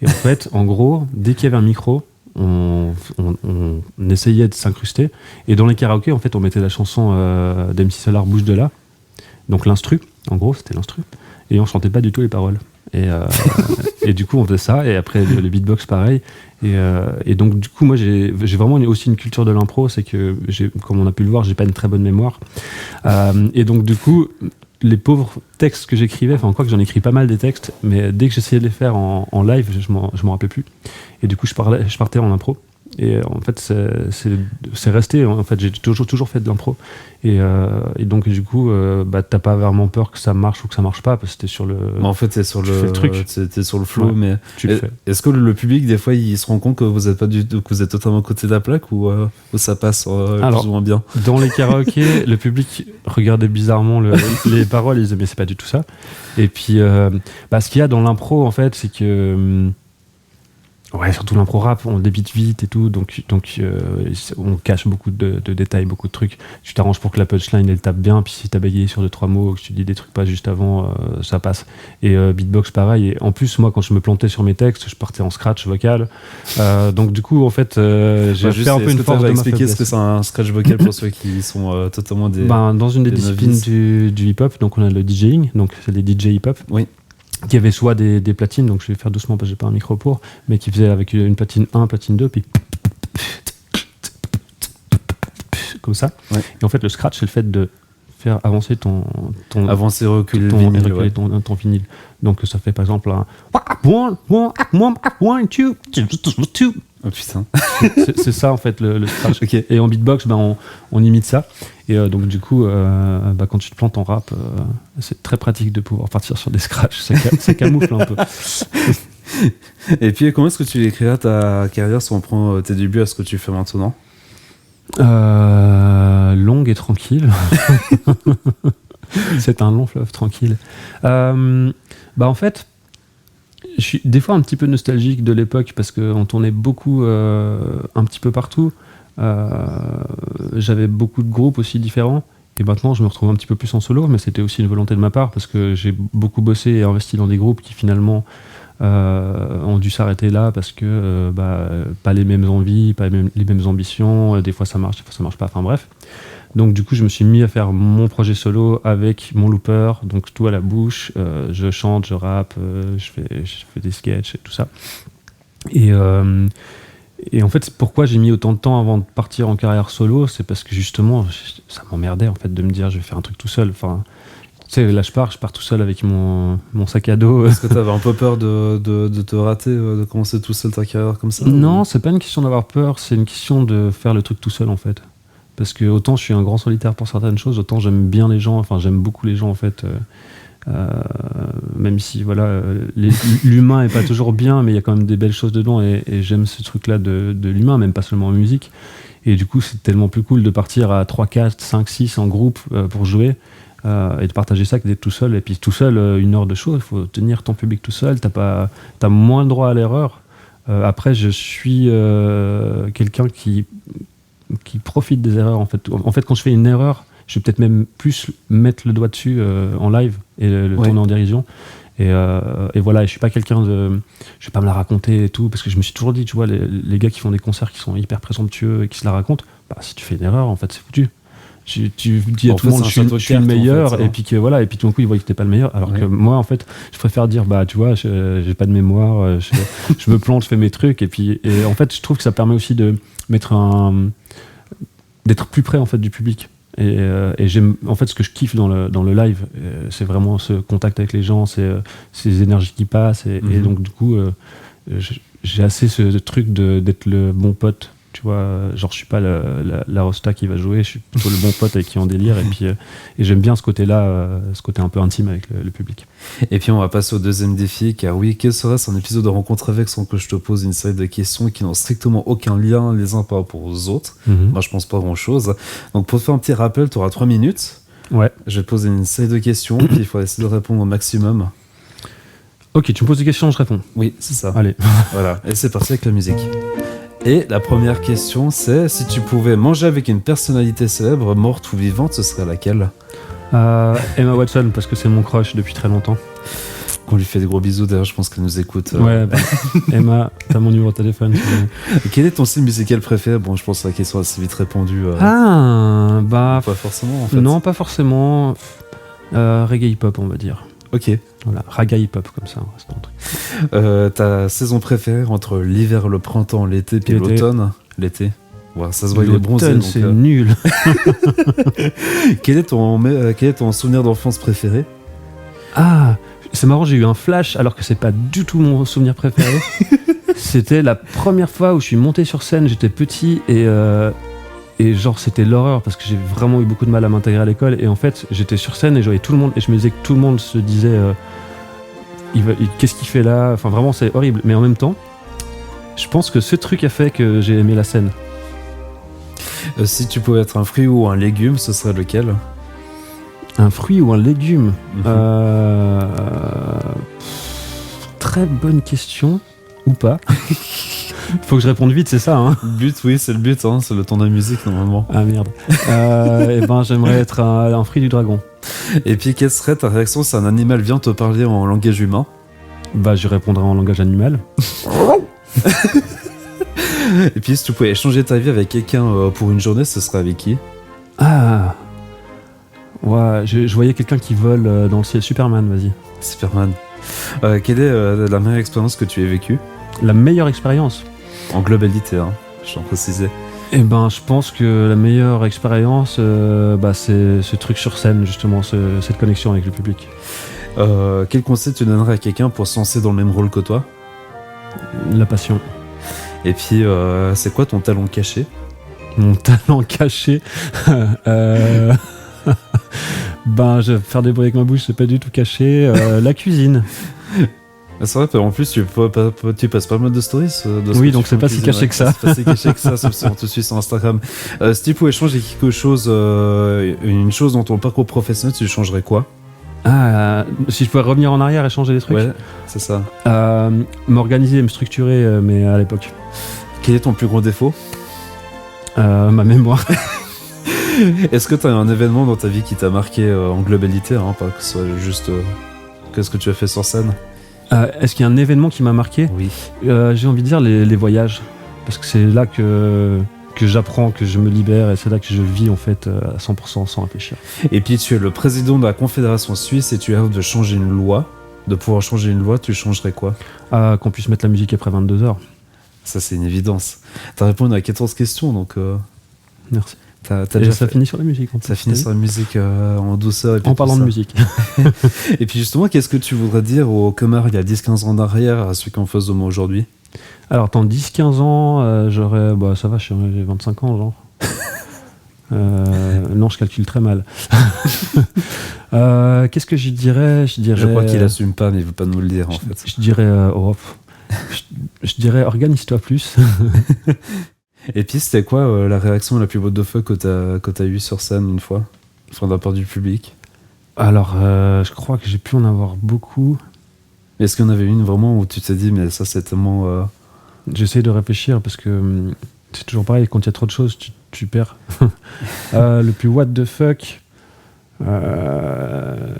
Et en fait, en gros, dès qu'il y avait un micro, on essayait de s'incruster, et dans les karaokés en fait on mettait la chanson d'MC Solar Bouge de là, donc l'instru, en gros c'était l'instru, et on chantait pas du tout les paroles, et du coup on faisait ça, et après le beatbox pareil, et donc du coup moi j'ai vraiment aussi une culture de l'impro, c'est que comme on a pu le voir, j'ai pas une très bonne mémoire, et donc du coup les pauvres textes que j'écrivais, enfin quoi que j'en écris pas mal des textes, mais dès que j'essayais de les faire en live, je m'en rappelais plus. Et du coup, je partais en impro. Et en fait, c'est resté. En fait, j'ai toujours fait de l'impro. Et donc, du coup, t'as pas vraiment peur que ça marche ou que ça marche pas, parce que t'es sur le. En fait, t'es sur le truc. T'es sur le flow, ouais, mais est-ce que le public, des fois, il se rend compte que vous êtes pas que vous êtes totalement à côté de la plaque, ou ça passe plus ou moins bien? Dans les karaokés, le public regardait bizarrement les paroles, ils disaient mais c'est pas du tout ça. Et puis, ce qu'il y a dans l'impro, en fait, c'est que ouais, surtout l'impro rap, on débite vite et tout, donc on cache beaucoup de détails, beaucoup de trucs. Tu t'arranges pour que la punchline elle tape bien, puis si t'as bégayé sur 2-3 mots, que tu dis des trucs pas juste avant, ça passe. Et beatbox pareil. Et en plus, moi quand je me plantais sur mes textes, je partais en scratch vocal. Donc du coup, en fait, j'ai fait un peu une force de ma expliquer faiblesse. ce que c'est un scratch vocal pour ceux qui sont totalement des. Dans une des disciplines du hip-hop, donc on a le DJing, donc c'est les DJ hip-hop. Oui. Qui avait soit des platines, donc je vais faire doucement parce que j'ai pas un micro pour, mais qui faisait avec une platine 1, platine 2, puis comme ça. Ouais. Et en fait, le scratch, c'est le fait de faire avancer ton reculer ton vinyle. Donc ça fait par exemple un 1, 2, 2. Oh putain. C'est ça en fait le scratch. Okay. Et en beatbox, on imite ça. Et donc du coup, quand tu te plantes en rap, c'est très pratique de pouvoir partir sur des scratchs. Ça camoufle un peu. Et puis comment est-ce que tu écriras ta carrière si on prend tes débuts à ce que tu fais maintenant? Longue et tranquille. C'est un long fleuve tranquille. En fait, je suis des fois un petit peu nostalgique de l'époque parce qu'on tournait beaucoup un petit peu partout. J'avais beaucoup de groupes aussi différents. Et maintenant, je me retrouve un petit peu plus en solo, mais c'était aussi une volonté de ma part parce que j'ai beaucoup bossé et investi dans des groupes qui finalement ont dû s'arrêter là parce que pas les mêmes envies, pas les mêmes ambitions. Des fois ça marche, des fois ça marche pas. Enfin bref. Donc du coup, je me suis mis à faire mon projet solo avec mon looper, donc tout à la bouche. Je chante, je rappe, je fais des sketchs et tout ça. Et en fait, pourquoi j'ai mis autant de temps avant de partir en carrière solo, c'est parce que justement, ça m'emmerdait en fait de me dire je vais faire un truc tout seul. Enfin, tu sais, là je pars tout seul avec mon sac à dos. Est-ce que t'avais un peu peur de te rater, de commencer tout seul ta carrière comme ça? Non, c'est pas une question d'avoir peur, c'est une question de faire le truc tout seul en fait. Parce que autant je suis un grand solitaire pour certaines choses, autant j'aime bien les gens, enfin j'aime beaucoup les gens en fait. Même si voilà, l'humain est pas toujours bien, mais il y a quand même des belles choses dedans et j'aime ce truc là de l'humain, même pas seulement en musique. Et du coup c'est tellement plus cool de partir à 3, 4, 5, 6 en groupe pour jouer et de partager ça que d'être tout seul. Et puis tout seul, une heure de show, il faut tenir ton public tout seul, t'as moins le droit à l'erreur. Après je suis quelqu'un qui profite des erreurs en fait. En fait quand je fais une erreur, je vais peut-être même plus mettre le doigt dessus en live et le tourner en dérision. Et voilà, et je suis pas quelqu'un de... Je vais pas me la raconter et tout, parce que je me suis toujours dit, tu vois, les gars qui font des concerts qui sont hyper présomptueux et qui se la racontent, si tu fais une erreur, en fait, c'est foutu. Tu dis à tout le monde, je suis le meilleur, en fait, et puis que voilà, et puis tout d'un coup, ils voient que t'es pas le meilleur. Alors que moi, en fait, je préfère dire, tu vois, j'ai pas de mémoire, je me plante, je fais mes trucs, et en fait, je trouve que ça permet aussi de mettre d'être plus près, en fait, du public. Et j'aime, en fait, ce que je kiffe dans le live, c'est vraiment ce contact avec les gens, c'est ces énergies qui passent, et donc du coup, j'ai assez ce truc d'être le bon pote. Tu vois, genre je suis pas la rosta qui va jouer, je suis plutôt le bon pote avec qui on délire, et puis et j'aime bien ce côté-là, ce côté un peu intime avec le public. Et puis on va passer au deuxième défi, car oui, quel serait-ce un épisode de Rencontre avec sans que je te pose une série de questions qui n'ont strictement aucun lien les uns par rapport aux autres. Moi je pense pas grand-chose. Donc pour te faire un petit rappel, tu auras 3 minutes. Ouais. Je vais te poser une série de questions, puis il faut essayer de répondre au maximum. Ok, tu me poses des questions, je réponds. Oui, c'est ça. Allez. Voilà, et c'est parti avec la musique. Et la première question, c'est si tu pouvais manger avec une personnalité célèbre, morte ou vivante, ce serait laquelle ? Emma Watson, parce que c'est mon crush depuis très longtemps. On lui fait des gros bisous, d'ailleurs, je pense qu'elle nous écoute. Ouais, bah, Emma, t'as mon numéro de téléphone. Quel est ton style musical préféré ? Bon, je pense que la question est assez vite répondue. Bah... Pas forcément, en fait. Non, pas forcément. Reggae hip-hop, on va dire. Ok. Voilà, raga hip-hop, comme ça, reste dans le truc. Ta saison préférée entre l'hiver, le printemps, l'été, puis l'automne ? L'été. Ouais, ça se voit, il est bronzé. L'automne, c'est nul. Quel est ton souvenir d'enfance préféré ? Ah, c'est marrant, j'ai eu un flash alors que c'est pas du tout mon souvenir préféré. C'était la première fois où je suis monté sur scène, j'étais petit et genre c'était l'horreur parce que j'ai vraiment eu beaucoup de mal à m'intégrer à l'école, et en fait j'étais sur scène et je voyais tout le monde et je me disais que tout le monde se disait qu'est-ce qu'il fait là, enfin vraiment c'est horrible, mais en même temps je pense que ce truc a fait que j'ai aimé la scène. Si tu pouvais être un fruit ou un légume, ce serait lequel ? Un fruit ou un légume ? Très bonne question. Ou pas. Faut que je réponde vite, c'est ça, hein ? Le but, oui, c'est le but, hein, c'est le ton de la musique normalement. Ah merde. Et ben j'aimerais être un fruit du dragon. Et puis quelle serait ta réaction si un animal vient te parler en langage humain ? Bah je répondrais en langage animal. Et puis si tu pouvais échanger ta vie avec quelqu'un pour une journée, ce serait avec qui ? Ah ouais, je voyais quelqu'un qui vole dans le ciel. Superman, vas-y. Superman. Quelle est la meilleure expérience que tu aies vécue ? La meilleure expérience ? En globalité, hein, je t'en précisais. Eh ben, je pense que la meilleure expérience, c'est ce truc sur scène, justement, cette connexion avec le public. Quel conseil tu donnerais à quelqu'un pour se lancer dans le même rôle que toi ? La passion. Et puis, c'est quoi ton talent caché ? Mon talent caché je vais faire des bruits avec ma bouche, c'est pas du tout caché. La cuisine. C'est vrai, en plus, tu passes pas mal de stories. Oui, donc c'est pas si caché que ça. C'est pas si caché que ça, sauf si on te suit sur Instagram. Si tu pouvais changer quelque chose, une chose dans ton parcours professionnel, tu changerais quoi ? Si je pouvais revenir en arrière et changer des trucs ? Ouais, c'est ça. M'organiser et me structurer, mais à l'époque. Quel est ton plus gros défaut ? Ma mémoire. Est-ce que tu as un événement dans ta vie qui t'a marqué en globalité, hein, pas que ce soit juste qu'est-ce que tu as fait sur scène ? Est-ce qu'il y a un événement qui m'a marqué ? Oui. J'ai envie de dire les voyages, parce que c'est là que j'apprends, que je me libère, et c'est là que je vis en fait à 100% sans réfléchir. Et puis tu es le président de la Confédération Suisse et tu as de changer une loi, de pouvoir changer une loi, tu changerais quoi ? Qu'on puisse mettre la musique après 22h. Ça c'est une évidence. T'as répondu à 14 questions donc... Merci. Et ça finit sur la musique. Ça finit sur la musique en douceur. Et en parlant de musique. Et puis justement, qu'est-ce que tu voudrais dire aux commères il y a 10-15 ans d'arrière à ceux qui en face de moi aujourd'hui ? Alors, dans 10-15 ans, j'aurais... ça va, j'ai 25 ans, genre. Non, je calcule très mal. Qu'est-ce que je dirais ? Je crois qu'il assume pas, mais il veut pas nous le dire, en fait. Je dirais... je dirais, organise-toi plus. Et puis, c'était quoi la réaction la plus what the fuck que t'as eue sur scène une fois ? Enfin, de la part du public ? Alors, je crois que j'ai pu en avoir beaucoup. Est-ce qu'il y en avait une vraiment où tu t'es dit, mais ça, c'est tellement... J'essaie de réfléchir parce que c'est toujours pareil, quand il y a trop de choses, tu perds. Le plus what the fuck,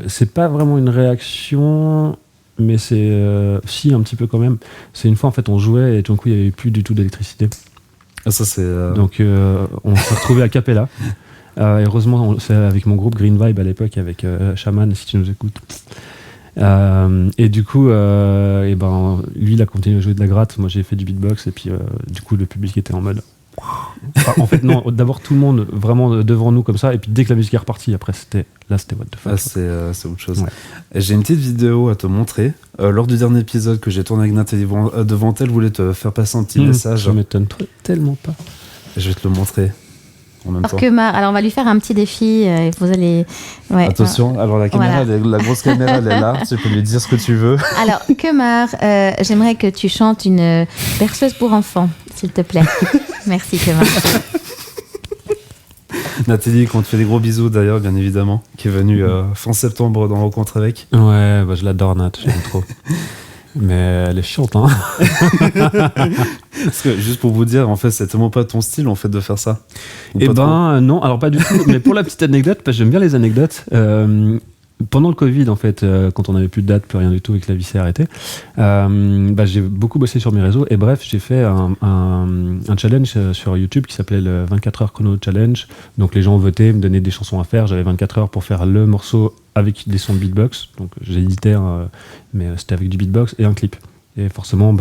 c'est pas vraiment une réaction, mais c'est... si, un petit peu quand même. C'est une fois, en fait, on jouait et tout d'un coup, il n'y avait plus du tout d'électricité. Ah, ça, c'est... Donc, on s'est retrouvés à Capella. Heureusement, c'est avec mon groupe Green Vibe à l'époque, avec Shaman, si tu nous écoutes. Et du coup, lui, il a continué à jouer de la gratte. Moi, j'ai fait du beatbox. Et puis, du coup, le public était en mode Enfin, en fait, non, d'abord tout le monde vraiment devant nous comme ça, et puis dès que la musique est repartie, après c'était what the fuck. Ah, c'est autre chose. Ouais. Et j'ai une petite vidéo à te montrer. Lors du dernier épisode que j'ai tourné avec Nathalie devant elle, voulait te faire passer un petit message. Ça m'étonne tellement pas. Je vais te le montrer en même temps. Alors on va lui faire un petit défi. Vous allez. Ouais, Attention, alors la caméra, voilà. la grosse caméra, elle est là. Tu peux lui dire ce que tu veux. Alors, Kemar, j'aimerais que tu chantes une berceuse pour enfants, s'il te plaît. Merci, Kemar. Nathalie, qu'on te fait des gros bisous d'ailleurs, bien évidemment, qui est venue fin septembre dans Rencontre avec. Ouais, bah, je l'adore, Nat, j'aime trop. Mais elle est chiante, hein. Parce que, juste pour vous dire, en fait, c'est tellement pas ton style, en fait, de faire ça. Ou Eh pas ben, non, alors pas du tout. Mais pour la petite anecdote, parce que j'aime bien les anecdotes, pendant le Covid, en fait, quand on n'avait plus de date, plus rien du tout, et que la vie s'est arrêtée, j'ai beaucoup bossé sur mes réseaux. Et bref, j'ai fait un challenge sur YouTube qui s'appelait le 24 heures chrono challenge. Donc les gens ont voté, me donnaient des chansons à faire. J'avais 24 heures pour faire le morceau avec des sons de beatbox. Donc j'ai édité, mais c'était avec du beatbox et un clip. Et forcément,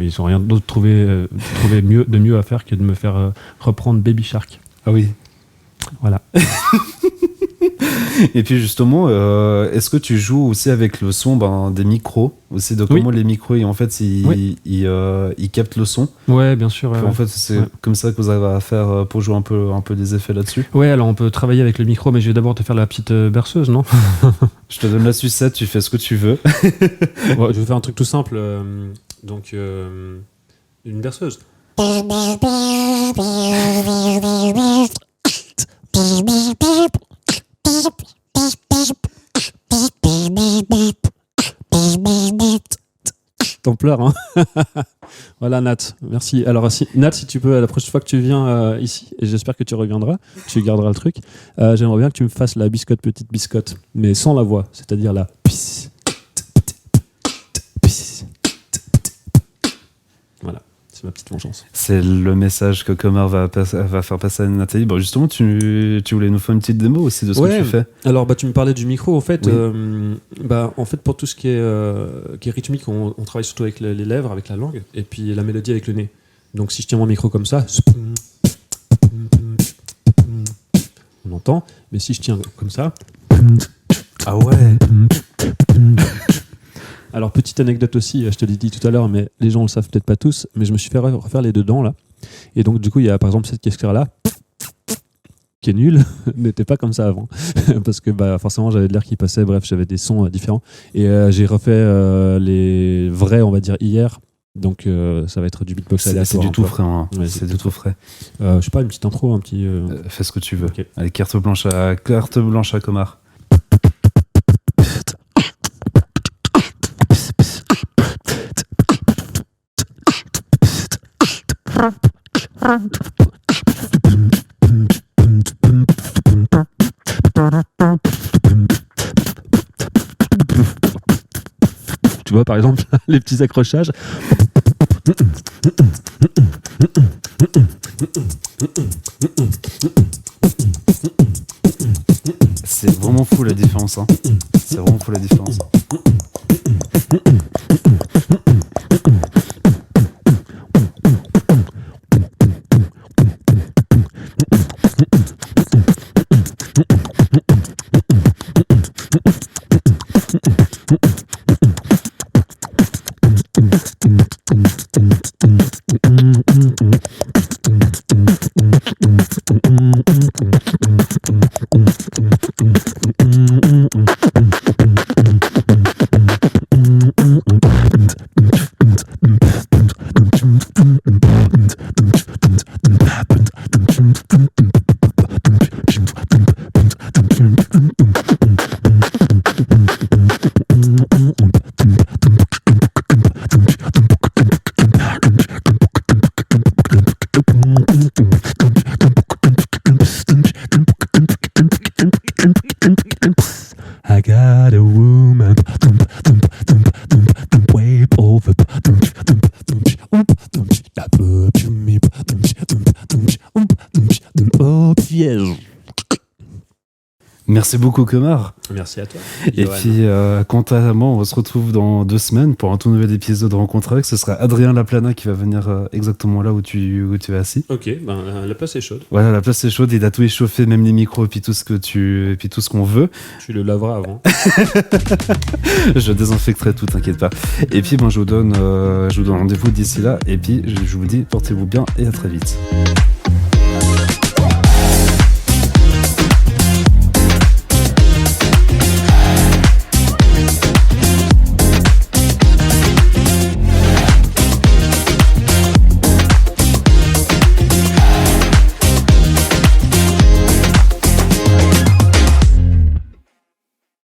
ils n'ont rien d'autre trouvé de mieux à faire que de me faire reprendre Baby Shark. Ah oui. Voilà. Et puis justement, est-ce que tu joues aussi avec le son des micros aussi, de comment les micros en fait ils captent le son? Ouais, bien sûr. Puis, en fait, c'est comme ça que vous avez à faire pour jouer un peu des effets là-dessus. Ouais, alors on peut travailler avec le micro, mais je vais d'abord te faire la petite berceuse, non? Je te donne la sucette, tu fais ce que tu veux. Ouais, je vais faire un truc tout simple. Donc, une berceuse. T'en pleures, hein. Voilà, Nat, merci. Alors, Nat, si tu peux, la prochaine fois que tu viens ici, et j'espère que tu reviendras, tu garderas le truc, j'aimerais bien que tu me fasses la biscotte, petite biscotte, mais sans la voix, c'est-à-dire la pisse. Voilà, c'est ma petite vengeance. C'est le message que Kemar va faire passer à Nathalie. Bon, justement, tu voulais nous faire une petite démo aussi de ce que tu fais. Alors, tu me parlais du micro. En fait, oui. en fait, pour tout ce qui est rythmique, on travaille surtout avec les lèvres, avec la langue, et puis la mélodie avec le nez. Donc, si je tiens mon micro comme ça, on entend. Mais si je tiens comme ça, ah ouais. Alors, petite anecdote aussi, je te l'ai dit tout à l'heure, mais les gens le savent peut-être pas tous, mais je me suis fait refaire les deux dents, là. Et donc, du coup, il y a par exemple cette caisse-là, qui est nulle, n'était pas comme ça avant. Parce que forcément, j'avais de l'air qui passait, bref, j'avais des sons différents. Et j'ai refait les vrais, on va dire, hier. Donc, ça va être du beatbox aléatoire. C'est du tout frais, hein. Ouais, c'est du tout frais. Je sais pas, une petite intro, un petit... Fais ce que tu veux. Okay. Allez, carte blanche à Kemar. Tu vois, par exemple, les petits accrochages. C'est vraiment fou la différence, hein. C'est vraiment fou la différence. I got a woman way over Merci beaucoup, Kemar. Merci à toi. Et Johan. puis, quant à moi, on se retrouve dans 2 semaines pour un tout nouvel épisode de Rencontre avec. Ce sera Adrien Laplana qui va venir exactement là où tu es assis. Ok, ben, la place est chaude. Voilà, la place est chaude, il a tout échauffé, même les micros, et puis tout ce qu'on veut. Tu le laveras avant. Je désinfecterai tout, t'inquiète pas. Et puis, je vous donne rendez-vous d'ici là. Et puis, je vous dis, portez-vous bien et à très vite.